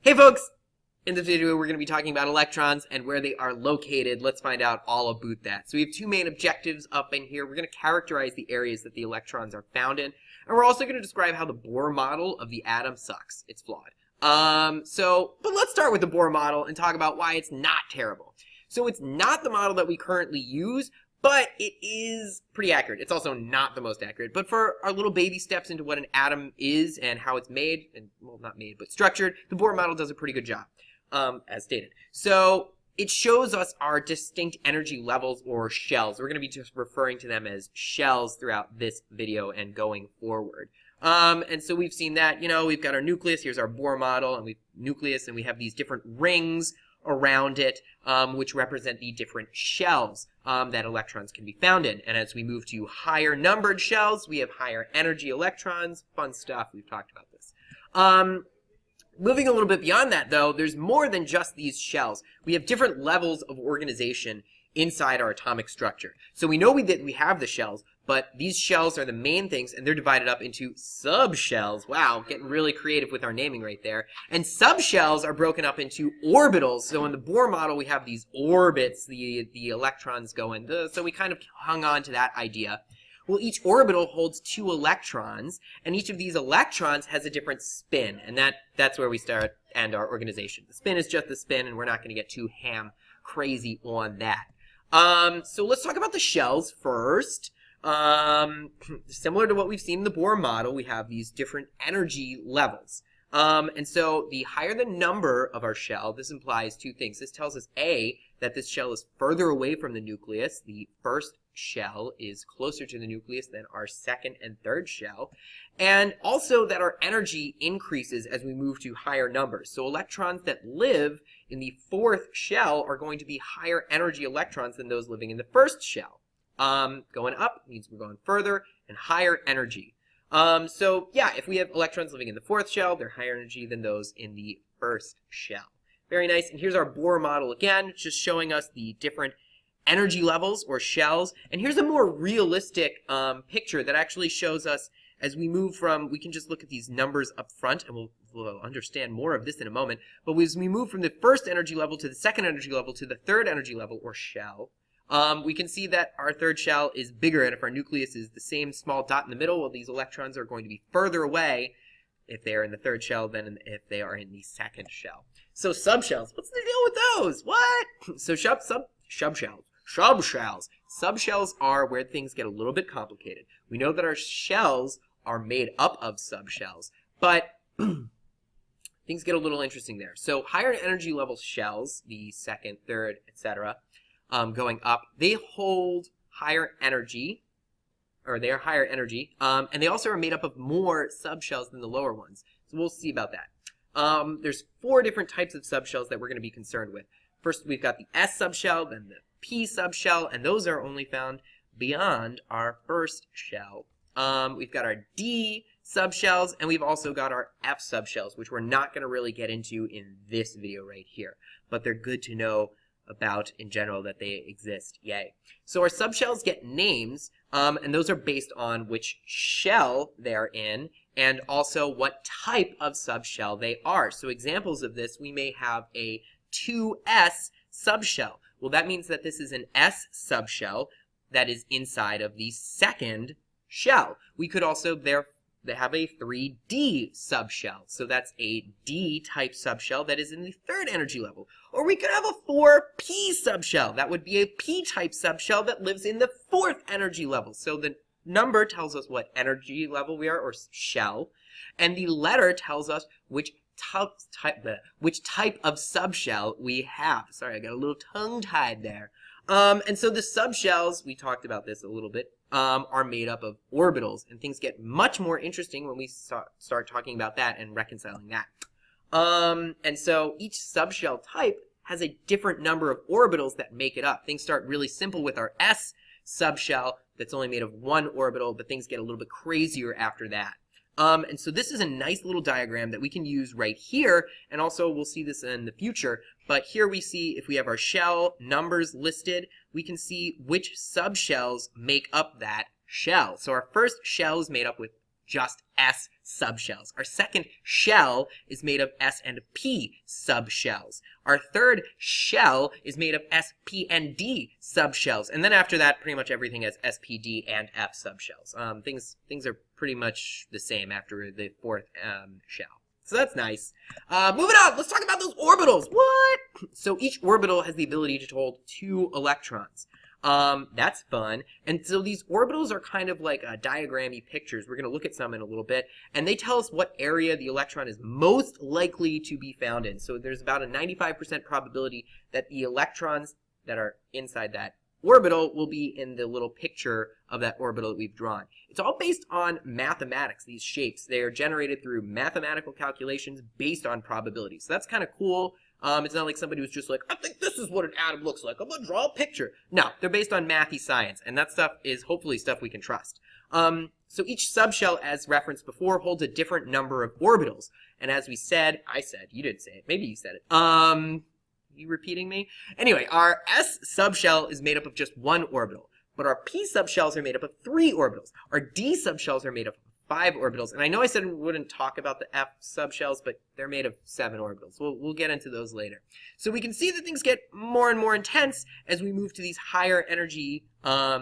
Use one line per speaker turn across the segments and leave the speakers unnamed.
Hey folks! In this video we're going to be talking about electrons and where they are located. Let's find out all about that. So we have two main objectives up in here. We're going to characterize the areas that the electrons are found in, and we're also going to describe how the Bohr model of the atom sucks. It's flawed. But let's start with the Bohr model and talk about why it's not terrible. So it's not the model that we currently use, but it is pretty accurate. It's also not the most accurate. But for our little baby steps into what an atom is and how it's made, and well, not made, but structured, the Bohr model does a pretty good job, as stated. So it shows us our distinct energy levels or shells. We're going to be just referring to them as shells throughout this video and going forward. And so we've seen that, we've got our nucleus. Here's our Bohr model, and we've nucleus, and we have these different rings around it, which represent the different shells that electrons can be found in. And as we move to higher numbered shells, we have higher energy electrons. Fun stuff. We've talked about this. Moving a little bit beyond that, though, there's more than just these shells. We have different levels of organization inside our atomic structure. So we know that we have the shells, but these shells are the main things, and they're divided up into subshells. Wow, getting really creative with our naming right there. And subshells are broken up into orbitals. So in the Bohr model, we have these orbits, the electrons go in. So we kind of hung on to that idea. Well, each orbital holds 2 electrons, and each of these electrons has a different spin, and that's where we end our organization. The spin is just the spin, and we're not going to get too crazy on that. So let's talk about the shells first. Similar to what we've seen in the Bohr model, we have these different energy levels. And so the higher the number of our shell, this implies 2 things. This tells us, A, that this shell is further away from the nucleus. The first shell is closer to the nucleus than our second and third shell. And also that our energy increases as we move to higher numbers. So electrons that live in the 4th shell are going to be higher energy electrons than those living in the first shell. Going up means we're going further and higher energy. So yeah, if we have electrons living in the 4th shell, they're higher energy than those in the 1st shell. Very nice. And here's our Bohr model again, just showing us the different energy levels or shells. And here's a more realistic picture that actually shows us as we move from, we can just look at these numbers up front, and we'll understand more of this in a moment. But as we move from the first energy level to the second energy level to the third energy level or shell, we can see that our third shell is bigger, and if our nucleus is the same small dot in the middle, well, these electrons are going to be further away if they are in the third shell than if they are in the second shell. So subshells, what's the deal with those? What? So subshells are where things get a little bit complicated. We know that our shells are made up of subshells, but things get a little interesting there. So higher energy level shells, the second, third, etc., going up, they hold higher energy, or they are higher energy, and they also are made up of more subshells than the lower ones. So we'll see about that. There's 4 different types of subshells that we're going to be concerned with. First, we've got the S subshell, then the P subshell, and those are only found beyond our first shell. We've got our D subshells, and we've also got our F subshells, which we're not going to really get into in this video right here, but they're good to know about in general that they exist. Yay. So our subshells get names, and those are based on which shell they're in and also what type of subshell they are. So examples of this, we may have a 2s subshell. Well, that means that this is an S subshell that is inside of the second shell. We could also they have a 3D subshell. So that's a D-type subshell that is in the 3rd energy level. Or we could have a 4P subshell. That would be a P-type subshell that lives in the 4th energy level. So the number tells us what energy level we are, or shell, and the letter tells us which type of subshell we have. Sorry, I got a little tongue-tied there. And so the subshells, we talked about this a little bit, are made up of orbitals, and things get much more interesting when we start talking about that and reconciling that. And so each subshell type has a different number of orbitals that make it up. Things start really simple with our S subshell that's only made of 1 orbital, but things get a little bit crazier after that. And so this is a nice little diagram that we can use right here, and also we'll see this in the future. But here we see if we have our shell numbers listed, we can see which subshells make up that shell. So our first shell is made up with just s subshells. Our second shell is made of s and p subshells. Our third shell is made of s, p, and d subshells. And then after that, pretty much everything has s, p, d, and f subshells. Things are pretty much the same after the fourth shell. So that's nice. Moving on, let's talk about those orbitals. What? So each orbital has the ability to hold 2 electrons. That's fun. And so these orbitals are kind of like diagrammy pictures. We're going to look at some in a little bit. And they tell us what area the electron is most likely to be found in. So there's about a 95% probability that the electrons that are inside that orbital will be in the little picture of that orbital that we've drawn. It's all based on mathematics, these shapes. They are generated through mathematical calculations based on probability. So that's kind of cool. It's not like somebody was just like, I think this is what an atom looks like. I'm going to draw a picture. No, they're based on mathy science, and that stuff is hopefully stuff we can trust. So each subshell, as referenced before, holds a different number of orbitals. And as we said, you didn't say it. Maybe you said it. You repeating me? Anyway, our s subshell is made up of just 1 orbital, but our p subshells are made up of 3 orbitals. Our d subshells are made up of 5 orbitals, and I know I said we wouldn't talk about the f subshells, but they're made of 7 orbitals. We'll get into those later. So we can see that things get more and more intense as we move to these higher energy, as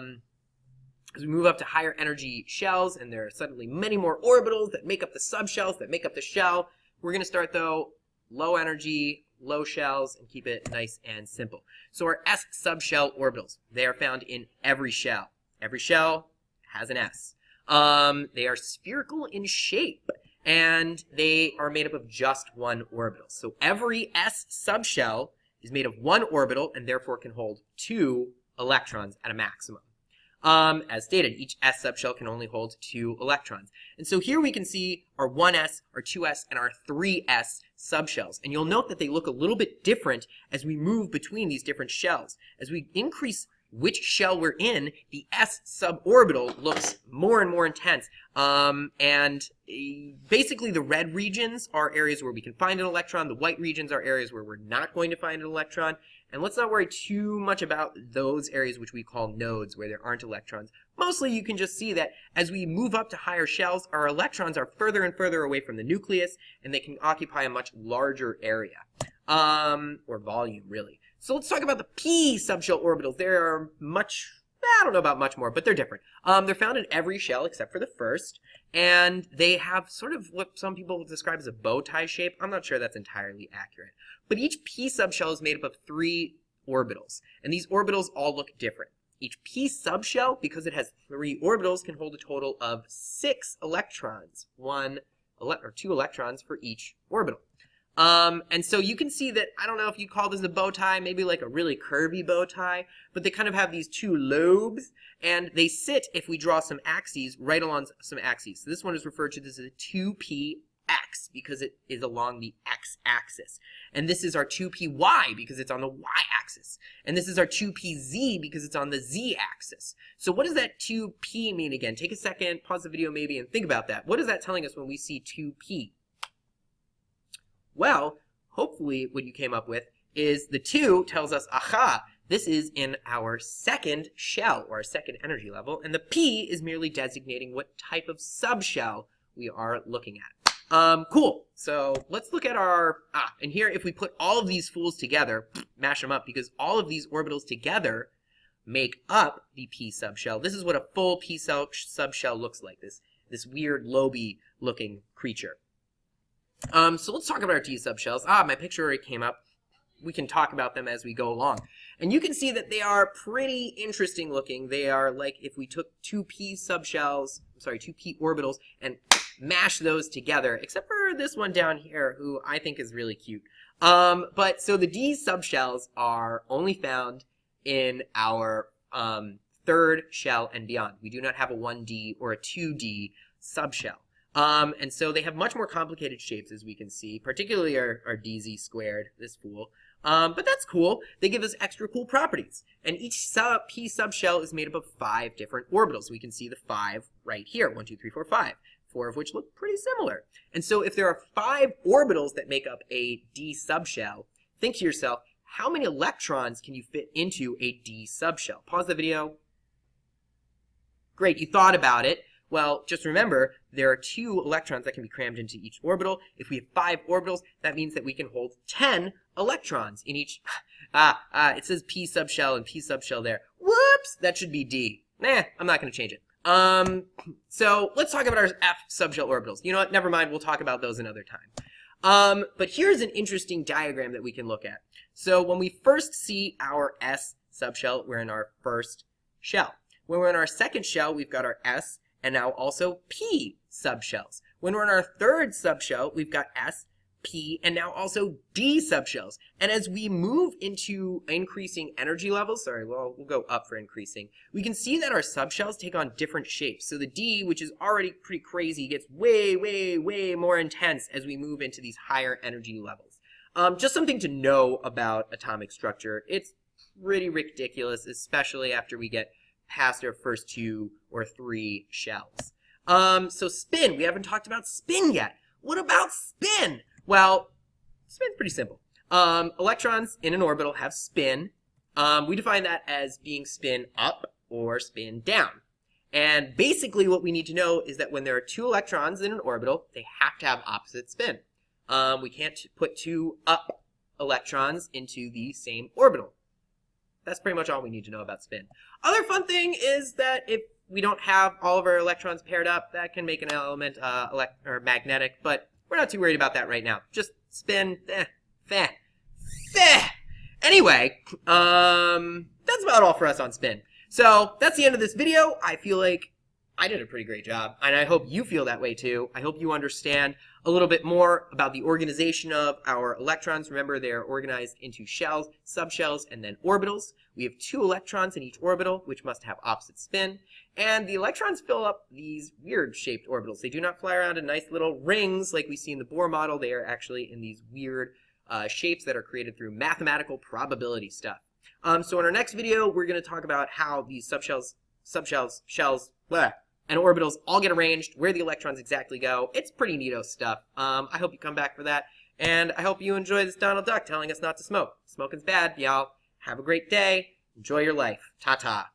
we move up to higher energy shells, and there are suddenly many more orbitals that make up the subshells, that make up the shell. We're going to start, though, low energy, low shells, and keep it nice and simple. So our s subshell orbitals, they are found in every shell. Every shell has an s. They are spherical in shape, and they are made up of just 1 orbital. So every s subshell is made of 1 orbital and therefore can hold 2 electrons at a maximum. As stated, each s subshell can only hold 2 electrons. And so here we can see our 1s, our 2s, and our 3s subshells. And you'll note that they look a little bit different as we move between these different shells. As we increase which shell we're in, the s suborbital looks more and more intense. Basically the red regions are areas where we can find an electron. The white regions are areas where we're not going to find an electron. And let's not worry too much about those areas which we call nodes, where there aren't electrons. Mostly you can just see that as we move up to higher shells, our electrons are further and further away from the nucleus, and they can occupy a much larger area, or volume, really. So let's talk about the p subshell orbitals. There are I don't know about much more, but they're different. They're found in every shell except for the first, and they have sort of what some people describe as a bow tie shape. I'm not sure that's entirely accurate. But each p subshell is made up of 3 orbitals, and these orbitals all look different. Each p subshell, because it has 3 orbitals, can hold a total of 6 electrons, 2 electrons for each orbital. And so you can see that, I don't know if you call this a bow tie, maybe like a really curvy bow tie, but they kind of have these 2 lobes, and they sit, if we draw some axes, right along some axes. So this one is referred to as a 2p x because it is along the x-axis. And this is our 2py because it's on the y-axis. And this is our 2pz because it's on the z-axis. So what does that 2p mean again? Take a second, pause the video maybe, and think about that. What is that telling us when we see 2p? Well, hopefully what you came up with is the 2 tells us, aha, this is in our second shell, or our second energy level, and the p is merely designating what type of subshell we are looking at. Cool. So let's look at our, and here if we put all of these fools together, mash them up, because all of these orbitals together make up the p subshell. This is what a full p subshell looks like, this weird lobe looking creature. So let's talk about our d subshells. My picture already came up. We can talk about them as we go along. And you can see that they are pretty interesting looking. They are like if we took 2p orbitals and mash those together, except for this one down here, who I think is really cute. But so the d subshells are only found in our third shell and beyond. We do not have a 1d or a 2d subshell. And so they have much more complicated shapes, as we can see, particularly our dz squared, this fool. But that's cool. They give us extra cool properties. And each p subshell is made up of 5 different orbitals. We can see the 5 right here, 1, 2, 3, 4, 5, 4 of which look pretty similar. And so if there are 5 orbitals that make up a d subshell, think to yourself, how many electrons can you fit into a d subshell? Pause the video. Great, you thought about it. Well, just remember, there are 2 electrons that can be crammed into each orbital. If we have 5 orbitals, that means that we can hold 10 electrons in each. It says P subshell and P subshell there. Whoops! That should be D. Nah, I'm not going to change it. So let's talk about our F subshell orbitals. You know what? Never mind. We'll talk about those another time. But here's an interesting diagram that we can look at. So when we first see our S subshell, we're in our first shell. When we're in our second shell, we've got our S and now also P subshells. When we're in our third subshell, we've got S, P, and now also D subshells. And as we move into increasing energy levels, we'll go up for increasing, we can see that our subshells take on different shapes. So the D, which is already pretty crazy, gets way, way, way more intense as we move into these higher energy levels. Just something to know about atomic structure. It's pretty ridiculous, especially after we get past our first 2 or 3 shells. So spin. We haven't talked about spin yet. What about spin? Well, spin's pretty simple. Electrons in an orbital have spin. We define that as being spin up or spin down. And basically what we need to know is that when there are 2 electrons in an orbital, they have to have opposite spin. We can't put 2 up electrons into the same orbital. That's pretty much all we need to know about spin. Other fun thing is that if we don't have all of our electrons paired up, that can make an element magnetic, but we're not too worried about that right now. Just spin, Anyway, that's about all for us on spin. So that's the end of this video. I feel like I did a pretty great job, and I hope you feel that way too. I hope you understand a little bit more about the organization of our electrons. Remember, they are organized into shells, subshells, and then orbitals. We have 2 electrons in each orbital, which must have opposite spin. And the electrons fill up these weird-shaped orbitals. They do not fly around in nice little rings like we see in the Bohr model. They are actually in these weird shapes that are created through mathematical probability stuff. So in our next video, we're going to talk about how these subshells, shells, and orbitals all get arranged, where the electrons exactly go. It's pretty neato stuff. I hope you come back for that. And I hope you enjoy this Donald Duck telling us not to smoke. Smoking's bad, y'all. Have a great day. Enjoy your life. Ta-ta.